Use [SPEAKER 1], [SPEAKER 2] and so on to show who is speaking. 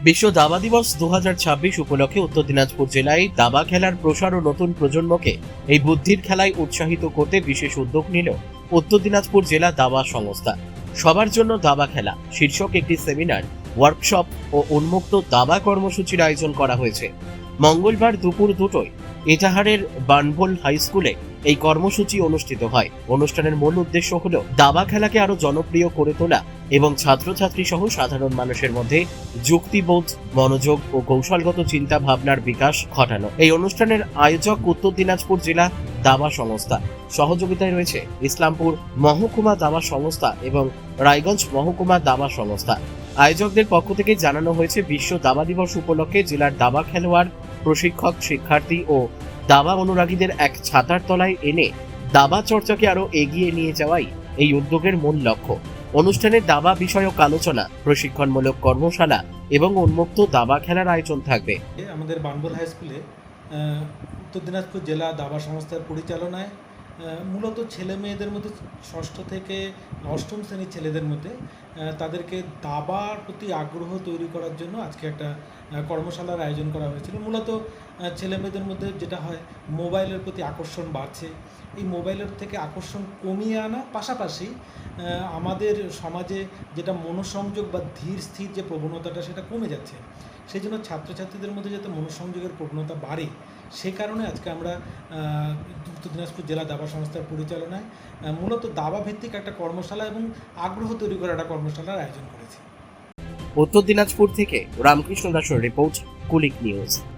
[SPEAKER 1] বিশ্ব দাবা দিবস 2026 উপলক্ষে উত্তর দিনাজপুর জেলায় দাবা খেলার প্রসার ও নতুন প্রজন্মকে এই বুদ্ধির খেলায় উৎসাহিত করতে বিশেষ উদ্যোগ নিল উত্তর দিনাজপুর জেলা দাবা সংস্থা। সবার জন্য দাবা খেলা শীর্ষক একটি সেমিনার, ওয়ার্কশপ ও উন্মুক্ত দাবা কর্মসূচির আয়োজন করা হয়েছে। মঙ্গলবার দুপুর 2টায় এটাহারের বানভোল হাই স্কুলে এই কর্মসূচি অনুষ্ঠিত হয়। অনুষ্ঠানের মূল উদ্দেশ্য হল দাবা খেলাকে আরো জনপ্রিয় করে তোলা এবং ছাত্রছাত্রী সহ সাধারণ মানুষের মধ্যে যুক্তিবোধ, মনোযোগ ও কৌশলগত চিন্তা ভাবনার বিকাশ ঘটানো। এই অনুষ্ঠানের আয়োজক উত্তর দিনাজপুর জেলা দাবা সংস্থা। সহযোগিতায় রয়েছে ইসলামপুর মহকুমা দাবা সংস্থা এবং রায়গঞ্জ মহকুমা দাবা সংস্থা। আয়োজকদের পক্ষ থেকে জানানো হয়েছে, বিশ্ব দাবা দিবস উপলক্ষে জেলার দাবা খেলোয়াড়, প্রশিক্ষক, শিক্ষার্থী ও দাবা অনুরাগীদের এক ছাতার তলায় এনে দাবা চর্চাকে আরো এগিয়ে নিয়ে যাওয়াই এই উদ্যোগের মূল লক্ষ্য। অনুষ্ঠানে দাবা বিষয়ক আলোচনা, প্রশিক্ষণমূলক কর্মশালা এবং উন্মুক্ত দাবা খেলার আয়োজন থাকবে।
[SPEAKER 2] আমাদের বানভোল হাই স্কুলে উত্তর দিনাজপুর জেলা দাবা সংস্থার পরিচালনায় মূলত ছেলে মেয়েদের মধ্যে 6ষ্ঠ থেকে 8ম শ্রেণীর ছেলেদের মধ্যে তাদেরকে দাবার প্রতি আগ্রহ তৈরি করার জন্য আজকে একটা কর্মশালার আয়োজন করা হয়েছিল। মূলত ছেলে মেয়েদের মধ্যে যেটা হয়, মোবাইলের প্রতি আকর্ষণ বাড়ছে। এই মোবাইলের থেকে আকর্ষণ কমিয়ে আনা পাশাপাশি আমাদের সমাজে যেটা মনোসংযোগ বা ধীর স্থির যে প্রবণতাটা সেটা কমে যাচ্ছে। সেই জন্য ছাত্রছাত্রীদের মধ্যে যাতে মনোসংযোগের প্রবণতা বাড়ে, সে কারণে আজকে আমরা উত্তর দিনাজপুর জেলা দাবা সংস্থার পরিচালনায় মূলত দাবা ভিত্তিক একটা কর্মশালা এবং আগ্রহ তৈরি করার একটা কর্মশালার আয়োজন করেছি।
[SPEAKER 1] উত্তর দিনাজপুর থেকে রামকৃষ্ণ দাসের রিপোর্ট, কুলিক নিউজ।